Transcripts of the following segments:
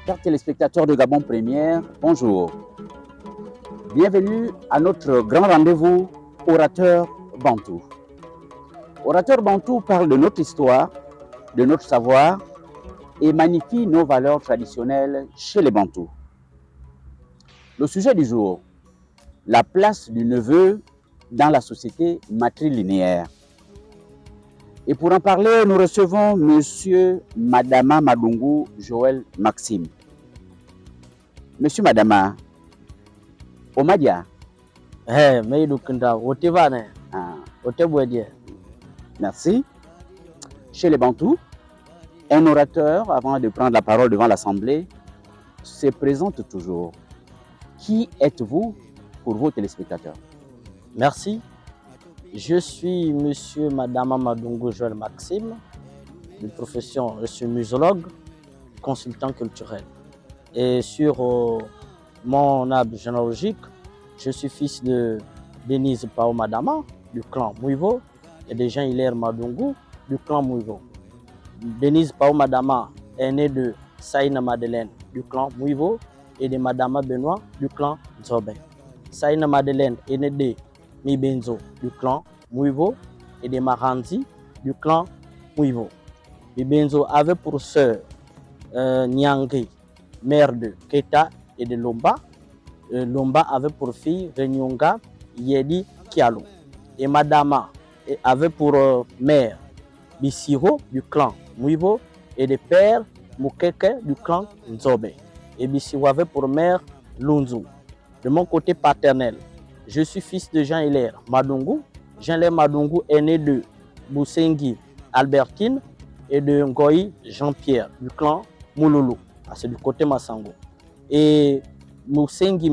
Chers téléspectateurs de Gabon Première, bonjour. Bienvenue à notre grand rendez-vous Orateur Bantou. Orateur Bantou parle de notre histoire, de notre savoir et magnifie nos valeurs traditionnelles chez les Bantous. Le sujet du jour, la place du neveu dans la société matrilinéaire. Et pour en parler, nous recevons Monsieur Madama Madungu Joël Maxime. Monsieur Madama, Omadia. Merci. Chez les Bantous, un orateur, avant de prendre la parole devant l'Assemblée, se présente toujours. Qui êtes-vous pour vos téléspectateurs? Merci. Je suis Monsieur Madama Madungu Joël Maxime, de profession, je suis musologue, consultant culturel. Et sur mon arbre généalogique, je suis fils de Denise Pao Madama, du clan Mouivo, et de Jean-Hilaire Madungu, du clan Mouivo. Denise Pao Madama est née de Saïna Madeleine, du clan Mouivo, et de Madama Benoît, du clan Nzobé. Saïna Madeleine est née de Mibenzo, du clan Mouivo, et de Maranzi, du clan Mouivo. Mibenzo avait pour sœur Nyangé, mère de Keta et de Lomba. Lomba avait pour fille Renyonga Yedi Kialo. Et Madama avait pour mère Bissiro, du clan Mouivo, et de père Mukeke, du clan Nzobe. Et Bissiro avait pour mère Lunzu. De mon côté paternel, je suis fils de Jean-Hilaire Madungu. Jean-Hilaire Madungu est né de Boussengi Albertine et de Ngoyi Jean-Pierre du clan Mouloulou, c'est du côté Massango. Et Boussengi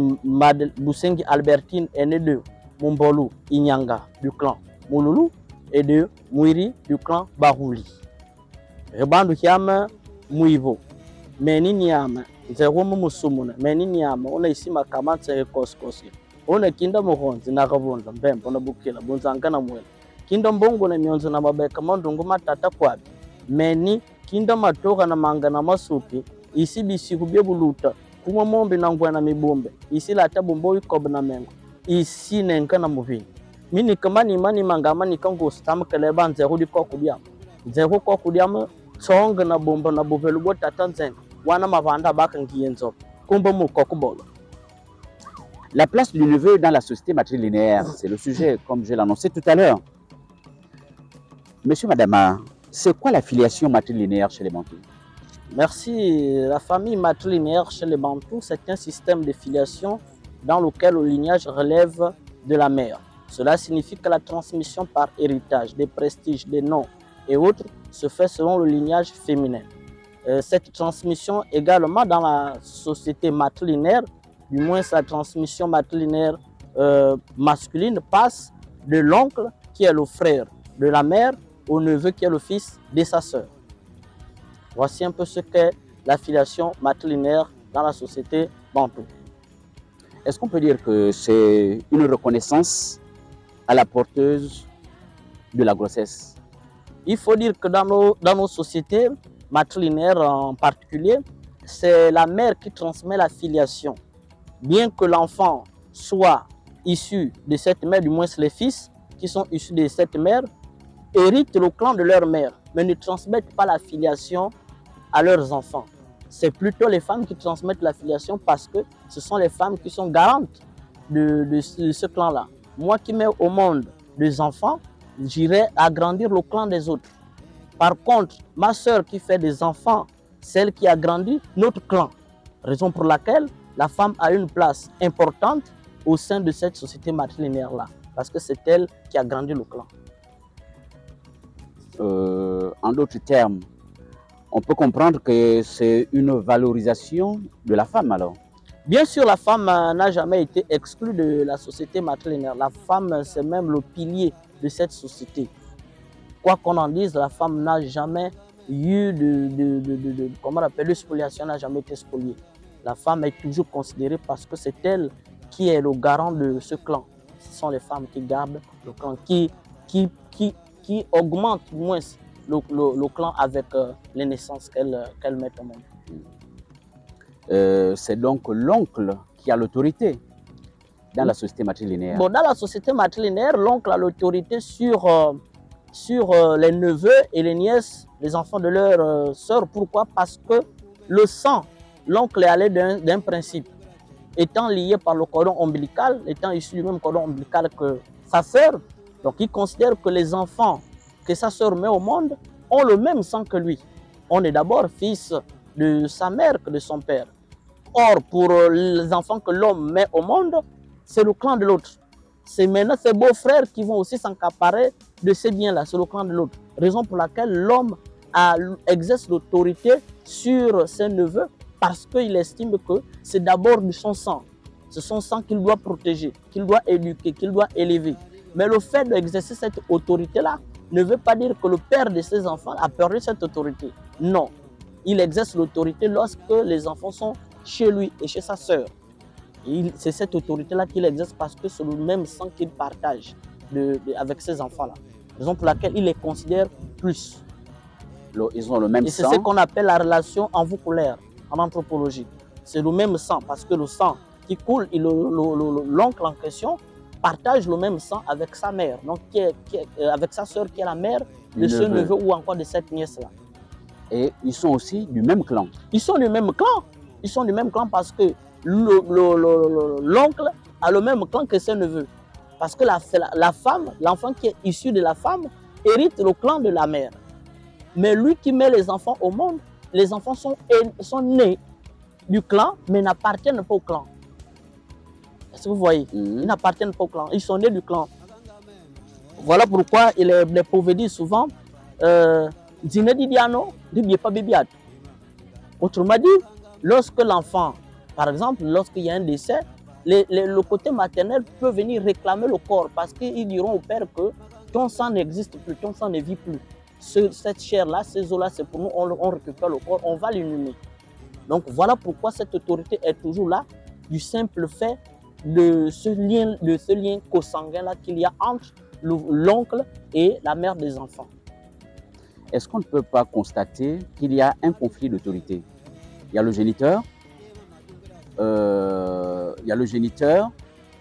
Albertine est né de Mumbolu Inyanga du clan Mouloulou et de Mouiri du clan Barouli. Rebandu Hiama Mouivo. Meni Niama, Zero Musumuna, Meni Niama, on a ici ma kamante koskosi. On a kinda mohonzi na gavunda mbembo na bukila bunzanga na mwela. Kinda mbongo na mionzo na mabeka mandungu matata kwabi. Meni kinda matoka na manga na masupi. Isi bisi kubye buluta. Kuma mombe na ngwa na mibombe. Isi la tabu mboi kob na mengo. Isi nenka na muvini. Mini kama ni mani mangama ni kango stamu keleba nzeru di kwa kudiama. Nzeru kwa kudiama songa na bomba na buvelu tata nzenga. Wana mavanda baka ngiyenzo. Kumba mu kokubolo. La place du neveu dans la société matrilinéaire, c'est le sujet, comme je l'annonçais tout à l'heure. Monsieur Madama, c'est quoi la filiation matrilinéaire chez les Bantous? Merci. La famille matrilinéaire chez les Bantous, c'est un système de filiation dans lequel le lignage relève de la mère. Cela signifie que la transmission par héritage des prestiges, des noms et autres se fait selon le lignage féminin. Cette transmission également dans la société matrilinéaire, du moins sa transmission matrilinéaire masculine, passe de l'oncle qui est le frère de la mère au neveu qui est le fils de sa sœur. Voici un peu ce qu'est la filiation matrilinéaire dans la société bantou. Est-ce qu'on peut dire que c'est une reconnaissance à la porteuse de la grossesse? Il faut dire que dans nos sociétés matrilinéaires en particulier, c'est la mère qui transmet la filiation. Bien que l'enfant soit issu de cette mère, du moins les fils qui sont issus de cette mère, héritent le clan de leur mère, mais ne transmettent pas la filiation à leurs enfants. C'est plutôt les femmes qui transmettent la filiation parce que ce sont les femmes qui sont garantes de ce clan-là. Moi qui mets au monde des enfants, j'irai agrandir le clan des autres. Par contre, ma sœur qui fait des enfants, celle qui agrandit notre clan. Raison pour laquelle la femme a une place importante au sein de cette société matrilinéaire-là, parce que c'est elle qui a grandi le clan. En d'autres termes, on peut comprendre que c'est une valorisation de la femme alors? Bien sûr, la femme n'a jamais été exclue de la société matrilinéaire. La femme, c'est même le pilier de cette société. Quoi qu'on en dise, la femme n'a jamais eu comment on appelle, de spoliation, n'a jamais été spoliée. La femme est toujours considérée parce que c'est elle qui est le garant de ce clan. Ce sont les femmes qui gardent le clan, qui augmentent moins le clan avec les naissances qu'elles mettent au monde. C'est donc l'oncle qui a l'autorité dans la société matrilinéaire. Bon, dans la société matrilinéaire, l'oncle a l'autorité sur les neveux et les nièces, les enfants de leur sœur. Pourquoi? Parce que le sang, l'oncle est allé d'un principe. Étant lié par le cordon ombilical, étant issu du même cordon ombilical que sa sœur, donc il considère que les enfants que sa sœur met au monde ont le même sang que lui. On est d'abord fils de sa mère que de son père. Or, pour les enfants que l'homme met au monde, c'est le clan de l'autre. C'est maintenant ses beaux-frères qui vont aussi s'accaparer de ces biens-là, c'est le clan de l'autre. Raison pour laquelle l'homme exerce l'autorité sur ses neveux parce qu'il estime que c'est d'abord de son sang. C'est son sang qu'il doit protéger, qu'il doit éduquer, qu'il doit élever. Mais le fait d'exercer cette autorité-là ne veut pas dire que le père de ses enfants a perdu cette autorité. Non, il exerce l'autorité lorsque les enfants sont chez lui et chez sa sœur. C'est cette autorité-là qu'il exerce parce que c'est le même sang qu'il partage avec ses enfants-là. Raison pour laquelle il les considère plus. Ils ont le même sang. Et c'est ce qu'on appelle la relation avoculaire en anthropologie. C'est le même sang parce que le sang qui coule, l'oncle en question partage le même sang avec sa mère, donc avec sa sœur qui est la mère de ce neveu ou encore de cette nièce-là. Et ils sont aussi du même clan. Ils sont du même clan. Ils sont du même clan parce que l'oncle a le même clan que ses neveux. Parce que la femme, l'enfant qui est issu de la femme, hérite le clan de la mère. Mais lui qui met les enfants au monde, les enfants sont nés du clan, mais n'appartiennent pas au clan. Est-ce que vous voyez? Ils n'appartiennent pas au clan. Ils sont nés du clan. Voilà pourquoi les pauvres disent souvent Dîner d'Idiano, ne pas bibiat. Autrement dit, lorsque l'enfant, par exemple, lorsqu'il y a un décès, le côté maternel peut venir réclamer le corps parce qu'ils diront au père que ton sang n'existe plus, ton sang ne vit plus. Cette chair-là, ces os-là, c'est pour nous, on récupère le corps, on va l'inhumer. Donc voilà pourquoi cette autorité est toujours là, du simple fait de ce lien consanguin-là qu'il y a entre l'oncle et la mère des enfants. Est-ce qu'on ne peut pas constater qu'il y a un conflit d'autorité? Il y a le géniteur,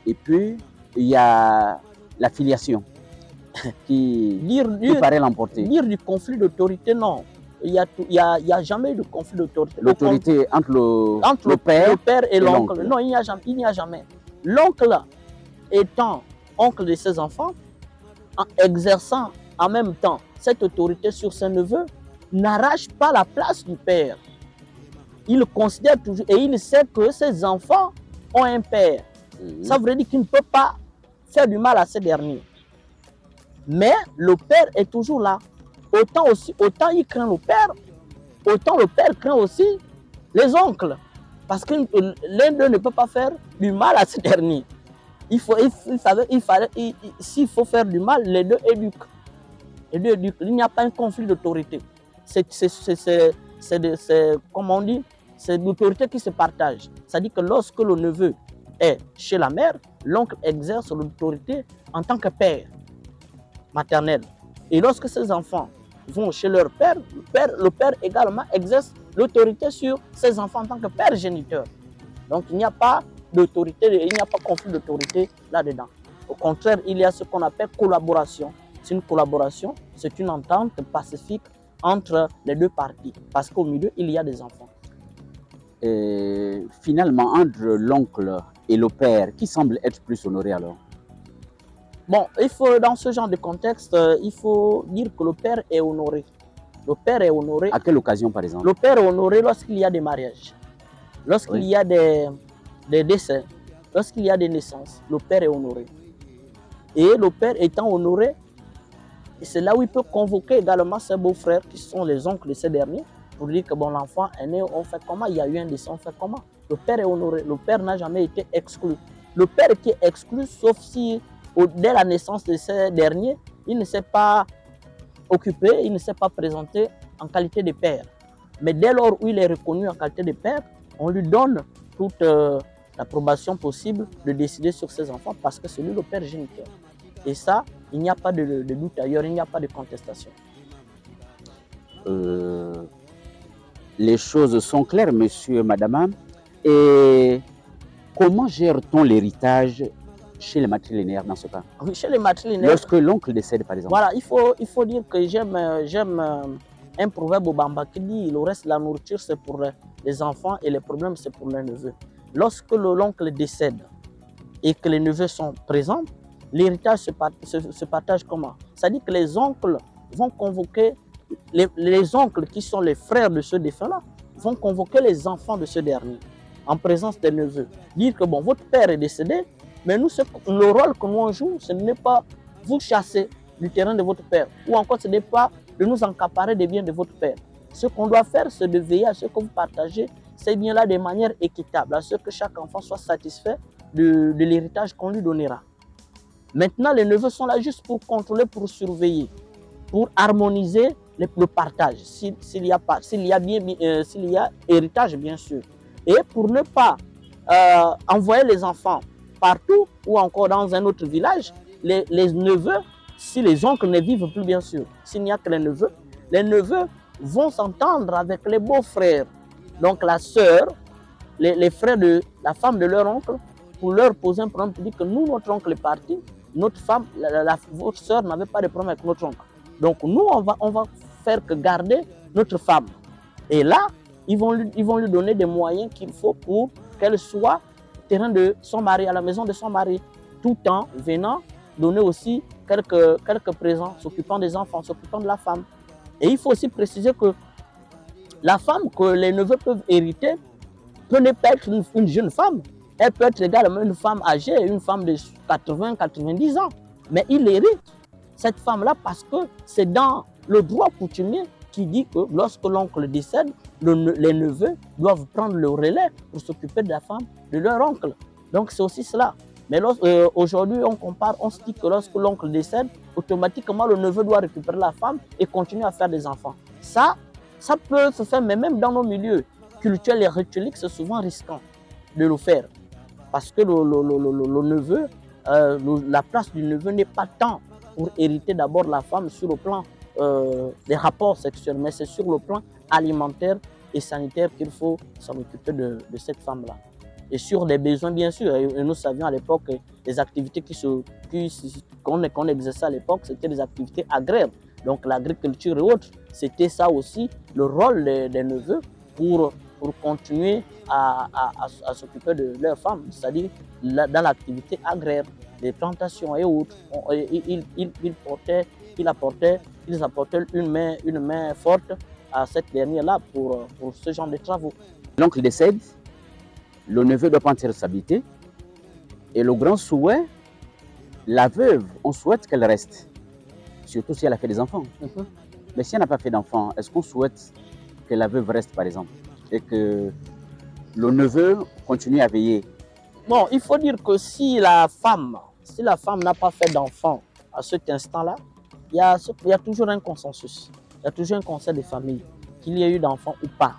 et puis il y a la filiation qui paraît l'emporter. Dire du conflit d'autorité, non. Il n'y a jamais de conflit d'autorité. L'autorité entre le père et l'oncle. Non, il n'y a jamais. L'oncle étant oncle de ses enfants, en exerçant en même temps cette autorité sur ses neveux, n'arrache pas la place du père. Il considère toujours et il sait que ses enfants ont un père. Ça veut dire qu'il ne peut pas faire du mal à ces derniers. Mais le père est toujours là. Autant il craint le père, autant le père craint aussi les oncles. Parce que l'un d'eux ne peut pas faire du mal à ces derniers. S'il faut faire du mal, les deux éduquent. Il n'y a pas un conflit d'autorité. Comme on dit, c'est l'autorité qui se partage. C'est-à-dire que lorsque le neveu est chez la mère, l'oncle exerce l'autorité en tant que père maternel. Et lorsque ses enfants vont chez leur père, le père également exerce l'autorité sur ses enfants en tant que père géniteur. Donc il n'y a pas d'autorité, il n'y a pas de conflit d'autorité là-dedans. Au contraire, il y a ce qu'on appelle collaboration. C'est une collaboration, c'est une entente pacifique entre les deux parties, parce qu'au milieu, il y a des enfants. Et finalement, entre l'oncle et le père, qui semble être plus honoré alors? Bon, dans ce genre de contexte, il faut dire que le père est honoré. Le père est honoré. À quelle occasion, par exemple? Le père est honoré lorsqu'il y a des mariages, lorsqu'il y a des décès, lorsqu'il y a des naissances. Le père est honoré. Et le père étant honoré, c'est là où il peut convoquer également ses beaux-frères, qui sont les oncles de ces derniers, pour dire que bon, l'enfant est né, on fait comment? Il y a eu un décès, on fait comment? Le père est honoré. Le père n'a jamais été exclu. Le père qui est exclu, sauf si dès la naissance de ces derniers, il ne s'est pas occupé, il ne s'est pas présenté en qualité de père. Mais dès lors où il est reconnu en qualité de père, on lui donne toute l'approbation possible de décider sur ses enfants parce que c'est lui le père géniteur. Et ça, il n'y a pas de doute ailleurs, il n'y a pas de contestation. Les choses sont claires, monsieur, madame. Et comment gère-t-on l'héritage chez les matrilinéaires dans ce cas? Oui, chez les matrilinéaires, Lorsque l'oncle décède, par exemple. voilà, il faut dire que j'aime un proverbe au Bamba qui dit le reste, la nourriture, c'est pour les enfants et les problèmes, c'est pour les neveux. Lorsque l'oncle décède et que les neveux sont présents, l'héritage se partage comment? C'est-à-dire que les oncles vont convoquer, les oncles qui sont les frères de ce défunt-là, vont convoquer les enfants de ce dernier en présence des neveux. Dire que bon, votre père est décédé, mais nous, le rôle que nous on joue, ce n'est pas vous chasser du terrain de votre père, ou encore ce n'est pas de nous accaparer des biens de votre père. Ce qu'on doit faire, c'est de veiller à ce que vous partagez ces biens-là de manière équitable, à ce que chaque enfant soit satisfait de l'héritage qu'on lui donnera. Maintenant, les neveux sont là juste pour contrôler, pour surveiller, pour harmoniser le partage, s'il y a héritage, bien sûr. Et pour ne pas envoyer les enfants partout ou encore dans un autre village, les neveux, si les oncles ne vivent plus, bien sûr, s'il n'y a que les neveux vont s'entendre avec les beaux-frères, donc la sœur, les frères de la femme de leur oncle, pour leur poser un problème, pour dire que nous, notre oncle est parti, notre femme, votre sœur n'avait pas de problème avec notre oncle. Donc nous, on va faire que garder notre femme. Et là, ils vont lui donner des moyens qu'il faut pour qu'elle soit au terrain de son mari, à la maison de son mari, tout en venant donner aussi quelques présents, s'occupant des enfants, s'occupant de la femme. Et il faut aussi préciser que la femme que les neveux peuvent hériter peut ne pas être une jeune femme. Elle peut être également une femme âgée, une femme de 80, 90 ans. Mais il hérite cette femme-là parce que c'est dans le droit coutumier qui dit que lorsque l'oncle décède, les neveux doivent prendre le relais pour s'occuper de la femme de leur oncle. Donc c'est aussi cela. Mais aujourd'hui, on se dit que lorsque l'oncle décède, automatiquement le neveu doit récupérer la femme et continuer à faire des enfants. Ça peut se faire, mais même dans nos milieux culturels et rituels, c'est souvent risquant de le faire. Parce que le neveu, la place du neveu n'est pas tant pour hériter d'abord la femme sur le plan des rapports sexuels, mais c'est sur le plan alimentaire et sanitaire qu'il faut s'en occuper de cette femme-là. Et sur des besoins, bien sûr. Et nous savions à l'époque les activités qu'on exerçait à l'époque, c'était des activités agraires. Donc l'agriculture et autres, c'était ça aussi le rôle des neveux pour continuer à s'occuper de leurs femmes, c'est-à-dire dans l'activité agraire, des plantations et autres. Ils apportaient une main forte à cette dernière-là pour ce genre de travaux. L'oncle décède, le neveu doit prendre ses responsabilités et le grand souhait, la veuve, on souhaite qu'elle reste, surtout si elle a fait des enfants. Mais si elle n'a pas fait d'enfants, est-ce qu'on souhaite que la veuve reste, par exemple, et que le neveu continue à veiller? Bon, il faut dire que si la femme n'a pas fait d'enfants à cet instant-là, il y a toujours un consensus, il y a toujours un conseil de famille, qu'il y ait eu d'enfants ou pas.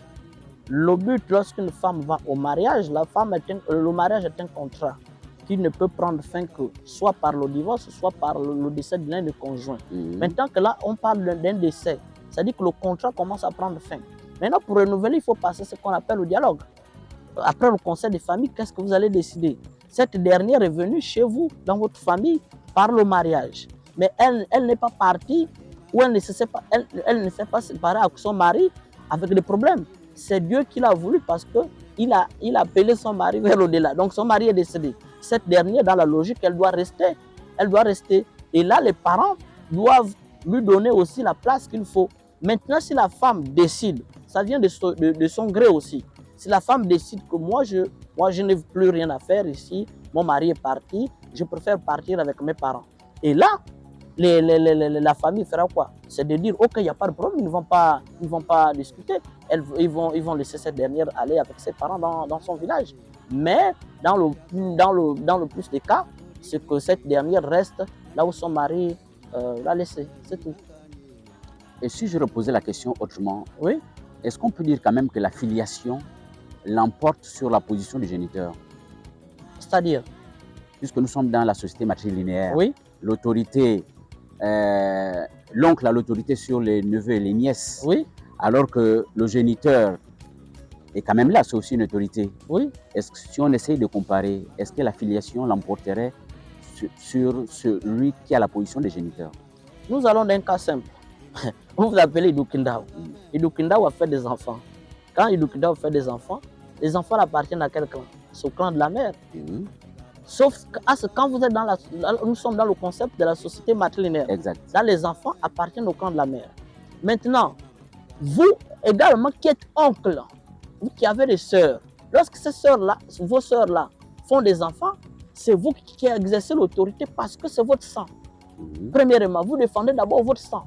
Le but, lorsqu'une femme va au mariage, le mariage est un contrat qui ne peut prendre fin que soit par le divorce, soit par le décès de l'un des conjoints. Maintenant que là, on parle d'un décès, c'est-à-dire que le contrat commence à prendre fin. Maintenant, pour renouveler, il faut passer ce qu'on appelle le dialogue. Après le conseil de famille, qu'est-ce que vous allez décider? Cette dernière est venue chez vous, dans votre famille, par le mariage. Mais elle n'est pas partie ou elle ne s'est pas séparée avec son mari avec des problèmes. C'est Dieu qui l'a voulu parce qu'il a appelé son mari vers l'au-delà. Donc son mari est décédé. Cette dernière, dans la logique, elle doit rester. Et là, les parents doivent lui donner aussi la place qu'il faut. Maintenant, si la femme décide, ça vient de son gré aussi. Si la femme décide que moi je n'ai plus rien à faire ici, mon mari est parti, je préfère partir avec mes parents. Et là, la famille fera quoi? C'est de dire, ok, il n'y a pas de problème, ils ne vont pas discuter. Ils vont laisser cette dernière aller avec ses parents dans son village. Mais dans le plus des cas, c'est que cette dernière reste là où son mari l'a laissé. C'est tout. Et si je reposais la question autrement, oui, est-ce qu'on peut dire quand même que la filiation l'emporte sur la position du géniteur? C'est-à-dire? Puisque nous sommes dans la société matrilinéaire, oui, l'autorité, l'oncle a l'autorité sur les neveux et les nièces, oui, alors que le géniteur Et quand même là, c'est aussi une autorité. Oui. Est-ce que si on essaye de comparer, est-ce que la filiation l'emporterait sur celui qui a la position des géniteurs? Nous allons d'un cas simple. On vous appelle Idukindao. Idukindao a fait des enfants. Quand Idukindao fait des enfants, les enfants appartiennent à quel clan? C'est au clan de la mère. Sauf que quand vous êtes dans nous sommes dans le concept de la société matrilinéaire. Exact. Là, les enfants appartiennent au clan de la mère. Maintenant, vous également qui êtes oncle, vous qui avez des sœurs, lorsque ces sœurs-là, vos sœurs-là font des enfants, c'est vous qui exercez l'autorité parce que c'est votre sang. Premièrement, vous défendez d'abord votre sang.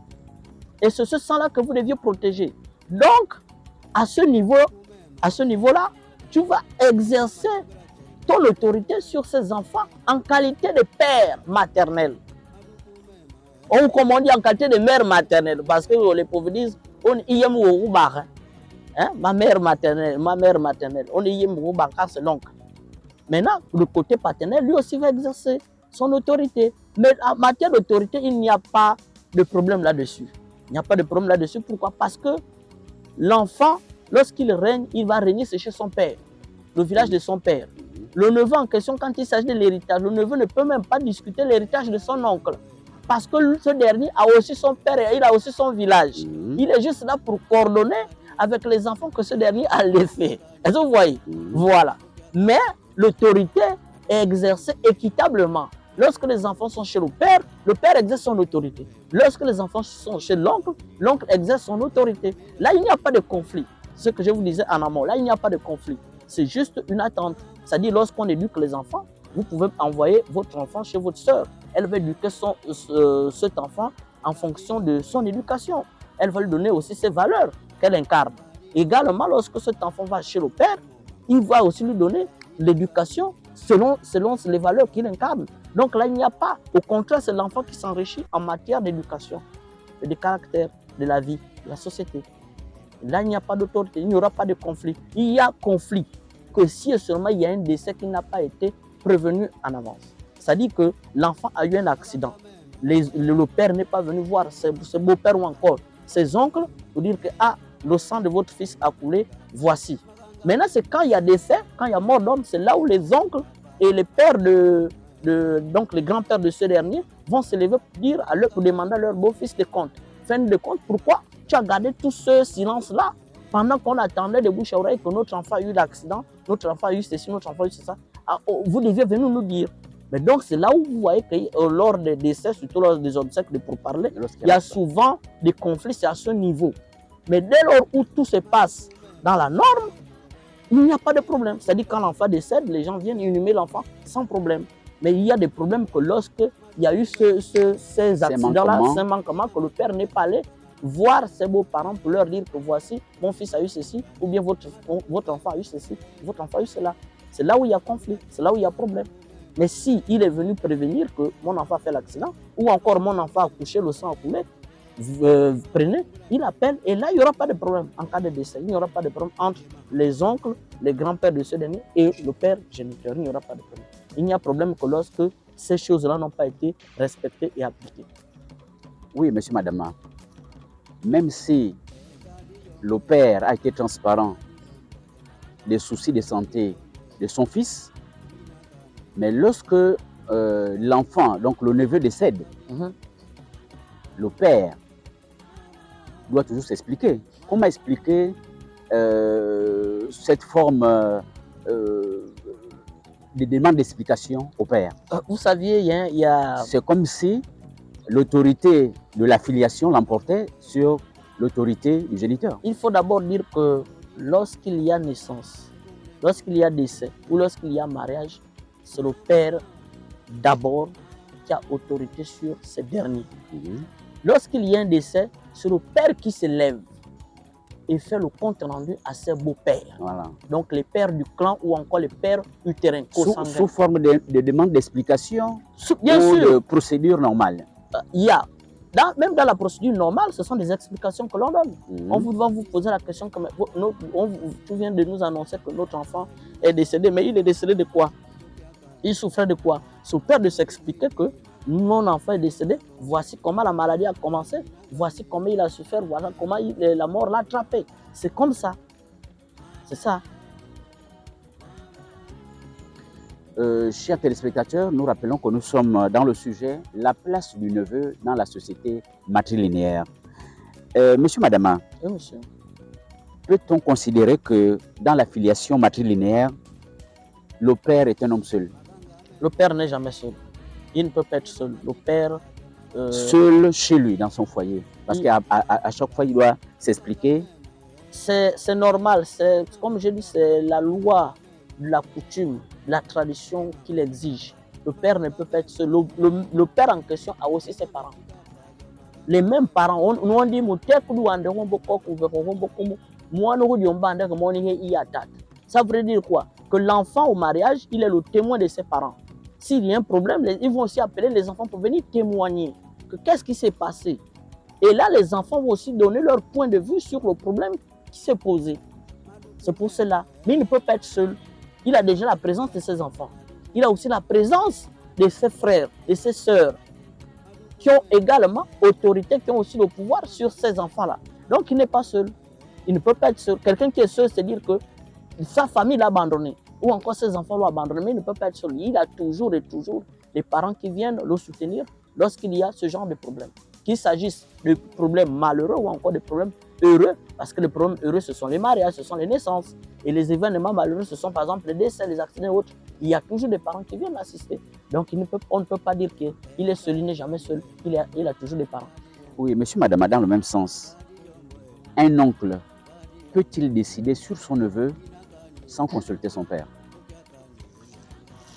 Et c'est ce sang-là que vous deviez protéger. Donc, à ce niveau-là, tu vas exercer ton autorité sur ces enfants en qualité de père maternel. Ou comme on dit en qualité de mère maternelle, parce que les pauvres disent, on y hein? Ma mère maternelle, on y car c'est l'oncle. Maintenant, le côté paternel, lui aussi va exercer son autorité. Mais en matière d'autorité, il n'y a pas de problème là-dessus. Il n'y a pas de problème là-dessus. Pourquoi? Parce que l'enfant, lorsqu'il règne, il va régner chez son père, le village de son père. Le neveu en question, quand il s'agit de l'héritage, le neveu ne peut même pas discuter l'héritage de son oncle. Parce que ce dernier a aussi son père et il a aussi son village. Il est juste là pour coordonner avec les enfants que ce dernier a laissés. Est-ce que vous voyez? Voilà. Mais l'autorité est exercée équitablement. Lorsque les enfants sont chez le père exerce son autorité. Lorsque les enfants sont chez l'oncle, l'oncle exerce son autorité. Là, il n'y a pas de conflit. Ce que je vous disais en amont, là, il n'y a pas de conflit. C'est juste une attente. C'est-à-dire, lorsqu'on éduque les enfants, vous pouvez envoyer votre enfant chez votre soeur. Elle va éduquer cet enfant en fonction de son éducation. Elle va lui donner aussi ses valeurs qu'elle incarne. Également, lorsque cet enfant va chez le père, il va aussi lui donner l'éducation selon les valeurs qu'il incarne. Donc là, il n'y a pas. Au contraire, c'est l'enfant qui s'enrichit en matière d'éducation, de caractère, de la vie, de la société. Là, il n'y a pas d'autorité, il n'y aura pas de conflit. Il y a conflit que si seulement il y a un décès qui n'a pas été prévenu en avance. C'est-à-dire que l'enfant a eu un accident. Le père n'est pas venu voir ses beaux-pères ou encore ses oncles pour dire que le sang de votre fils a coulé, voici. Maintenant, c'est quand il y a décès, quand il y a mort d'homme, c'est là où les oncles et les pères donc les grands-pères de ce dernier vont se lever pour demander à leur beau-fils des comptes. Fin de compte, pourquoi tu as gardé tout ce silence-là pendant qu'on attendait de bouche à oreille que notre enfant a eu l'accident, notre enfant a eu ceci, notre enfant a eu ça. Vous deviez venir nous dire. Mais donc, c'est là où vous voyez que lors des décès, surtout lors des obsèques de pourparlers, il y a souvent des conflits, c'est à ce niveau. Mais dès lors où tout se passe dans la norme, il n'y a pas de problème. C'est-à-dire quand l'enfant décède, les gens viennent inhumer l'enfant sans problème. Mais il y a des problèmes que lorsqu'il y a eu ces accidents-là, ces manquements, que le père n'est pas allé voir ses beaux-parents pour leur dire que voici, mon fils a eu ceci, ou bien votre enfant a eu ceci, votre enfant a eu cela. C'est là où il y a conflit, c'est là où il y a problème. Mais si il est venu prévenir que mon enfant a fait l'accident, ou encore mon enfant a couché, le sang a coulé, prenez, il appelle, et là, il n'y aura pas de problème. En cas de décès, il n'y aura pas de problème entre les oncles, les grands-pères de ce dernier et le père géniteur. Il n'y aura pas de problème. Il n'y a problème que lorsque ces choses-là n'ont pas été respectées et appliquées. Oui, monsieur, madame, même si le père a été transparent des soucis de santé de son fils, mais lorsque l'enfant, donc le neveu décède, le père doit toujours s'expliquer. Comment expliquer cette forme de demande d'explication au père? Vous saviez, il y a... C'est comme si l'autorité de la filiation l'emportait sur l'autorité du géniteur. Il faut d'abord dire que lorsqu'il y a naissance, lorsqu'il y a décès ou lorsqu'il y a mariage, c'est le père d'abord qui a autorité sur ces derniers. Lorsqu'il y a un décès, c'est le père qui se lève et fait le compte rendu à ses beaux-pères. Voilà. Donc les pères du clan ou encore les pères utérins. Sous forme de demande d'explication ou sûr. De procédure normale. Il y a. Même dans la procédure normale, ce sont des explications que l'on donne. On va vous poser la question, tu viens de nous annoncer que notre enfant est décédé, mais il est décédé de quoi? Il souffrait de quoi? C'est au père de s'expliquer que mon enfant est décédé, voici comment la maladie a commencé, voici comment il a souffert, voilà comment la mort l'a attrapé. C'est comme ça. C'est ça. Chers téléspectateurs, nous rappelons que nous sommes dans le sujet la place du neveu dans la société matrilinéaire. Monsieur Madama, Oui, monsieur. peut-on considérer que dans la filiation matrilinéaire, le père est un homme seul? Le père n'est jamais seul. Il ne peut pas être seul. Le père... Seul chez lui, dans son foyer. Parce qu'à chaque fois, il doit s'expliquer. C'est normal. Comme je dis, c'est la loi, la coutume, la tradition qui l'exige. Le père ne peut pas être seul. Le père en question a aussi ses parents. Les mêmes parents. Nous on dit, ça veut dire quoi? Que l'enfant au mariage, il est le témoin de ses parents. S'il y a un problème, ils vont aussi appeler les enfants pour venir témoigner que qu'est-ce qui s'est passé. Et là, les enfants vont aussi donner leur point de vue sur le problème qui s'est posé. C'est pour cela. Mais il ne peut pas être seul. Il a déjà la présence de ses enfants. Il a aussi la présence de ses frères, de ses sœurs, qui ont également autorité, qui ont aussi le pouvoir sur ces enfants-là. Donc, il n'est pas seul. Il ne peut pas être seul. Quelqu'un qui est seul, c'est dire que sa famille l'a abandonné, ou encore ses enfants l'ont abandonné, mais il ne peut pas être seul. Il a toujours et toujours les parents qui viennent le soutenir lorsqu'il y a ce genre de problème. Qu'il s'agisse de problèmes malheureux ou encore de problèmes heureux, parce que les problèmes heureux, ce sont les mariages, ce sont les naissances. Et les événements malheureux, ce sont par exemple les décès, les accidents et autres. Il y a toujours des parents qui viennent l'assister. Donc on ne peut pas dire qu'il est seul, il n'est jamais seul. Il a toujours des parents. Oui, monsieur, madame, dans le même sens, un oncle peut-il décider sur son neveu sans consulter son père?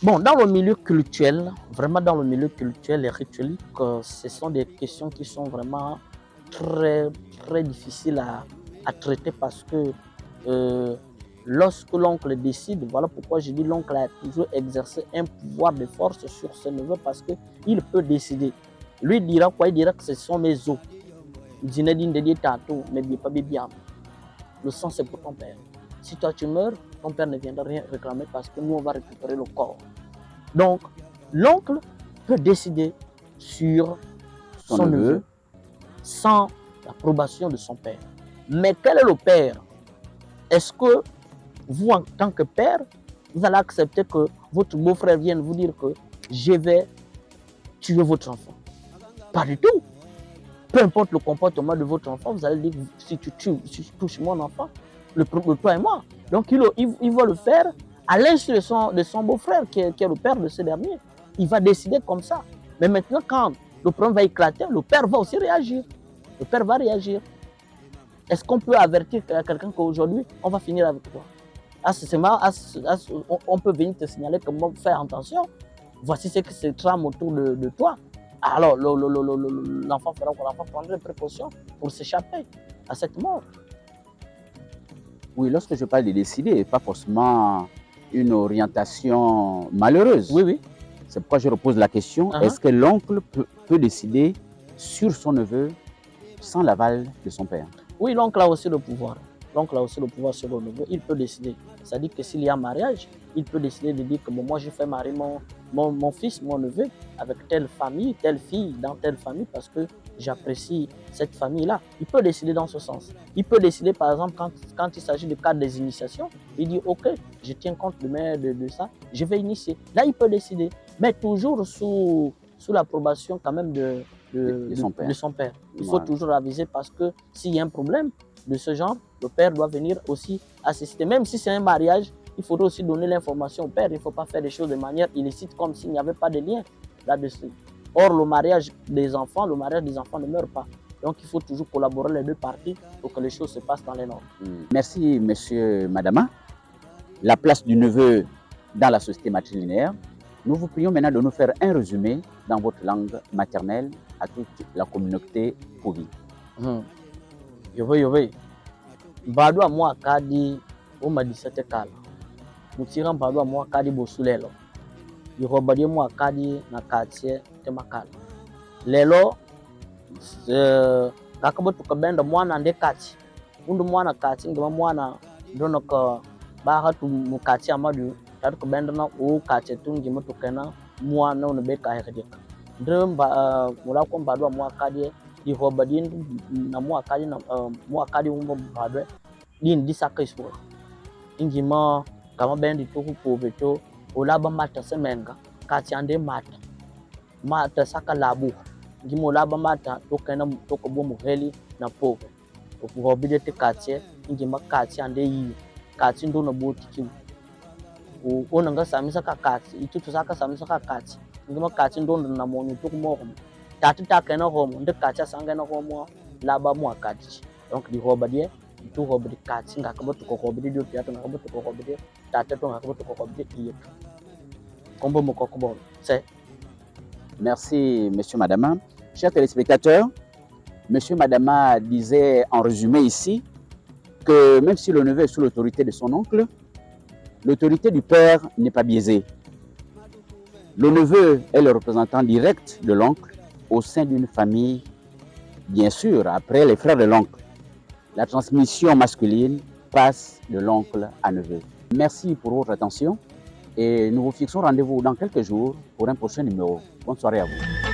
Bon, dans le milieu culturel, vraiment dans le milieu culturel et rituelique, ce sont des questions qui sont vraiment très, très difficiles à traiter parce que lorsque l'oncle décide, voilà pourquoi je dis l'oncle a toujours exercé un pouvoir de force sur ses neveux parce qu'il peut décider. Lui dira quoi? Il dira que ce sont mes os. Il dit tantôt, mais pas bien. Le sang, c'est pour ton père. Si toi tu meurs, ton père ne viendra rien réclamer parce que nous, on va récupérer le corps. Donc, l'oncle peut décider sur son neveu sans l'approbation de son père. Mais quel est le père? Est-ce que vous, en tant que père, vous allez accepter que votre beau-frère vienne vous dire que je vais tuer votre enfant? Pas du tout. Peu importe le comportement de votre enfant, vous allez dire si tu touches mon enfant, le toi et moi. Donc il va le faire à l'insu de son beau-frère qui est le père de ce dernier. Il va décider comme ça. Mais maintenant, quand le problème va éclater, le père va aussi réagir. Le père va réagir. Est-ce qu'on peut avertir quelqu'un qu'aujourd'hui, on va finir avec toi? On peut venir te signaler comment faire attention. Voici ce que se trame autour de toi. Alors, l'enfant prendrait des précautions pour s'échapper à cette mort. Oui, lorsque je parle de décider, pas forcément une orientation malheureuse. Oui, oui. C'est pourquoi je repose la question, est-ce que l'oncle peut décider sur son neveu sans l'aval de son père? Oui, l'oncle a aussi le pouvoir. L'oncle a aussi le pouvoir sur le neveu. Il peut décider. C'est-à-dire que s'il y a mariage, il peut décider de dire que bon, moi je fais marier mon fils, mon neveu, avec telle famille, telle fille, dans telle famille, parce que j'apprécie cette famille-là. Il peut décider dans ce sens. Il peut décider, par exemple, quand il s'agit de cas des initiations, il dit, OK, je tiens compte de ça, je vais initier. Là, il peut décider, mais toujours sous l'approbation quand même de son père. Il faut toujours aviser parce que s'il y a un problème de ce genre, le père doit venir aussi assister. Même si c'est un mariage, il faudrait aussi donner l'information au père. Il ne faut pas faire des choses de manière illicite comme s'il n'y avait pas de lien là-dessus. Or, le mariage des enfants ne meurt pas. Donc, il faut toujours collaborer les deux parties pour que les choses se passent dans les normes. Merci, monsieur, madame. La place du neveu dans la société matrilinéaire. Nous vous prions maintenant de nous faire un résumé dans votre langue maternelle à toute la communauté Pouvi. Yové. Mbadu a moi kadi o madisete kala. Mutira mbadu a moi kadi bosulelo. Yorobadi moi kadi na quartier temakala. Lelo kakabo tukabenda mwana nde kati. Mundu mwana kati ngama mwana ndono ka baha tu mukati amadu tatu kabenda na o kati tungi mutukena mwana no beka hekadika. Ndremba mulako mbadu a moi kadi Yorobadi na moi kadi umbo mbadu din disaka iswa. ingima kama bendi to ko beto olaba mata semenga katiande mata saka labu ngimo laba mata to kana to ko bomo heli na povo to ko bide te katie ingima katiande yi kati ndo na botiki o onanga samisa ka kati itu saka samisa ka kati ngima kati ndo na monu to ko mo tata kana homo nde katia sanga na homo laba mo akati donc di hoba die tu hoba di kati nga ko to ko hoba di do tiato nga ko to ko hoba di tata to nga ko to ko hoba di kombo mo ko bo c'est. Merci, Monsieur Madama. Chers téléspectateurs, Monsieur Madama disait en résumé ici que même si le neveu est sous l'autorité de son oncle, l'autorité du père n'est pas biaisée. Le neveu est le représentant direct de l'oncle au sein d'une famille, bien sûr, après les frères de l'oncle. La transmission masculine passe de l'oncle à neveu. Merci pour votre attention et nous vous fixons rendez-vous dans quelques jours pour un prochain numéro. Bonne soirée à vous.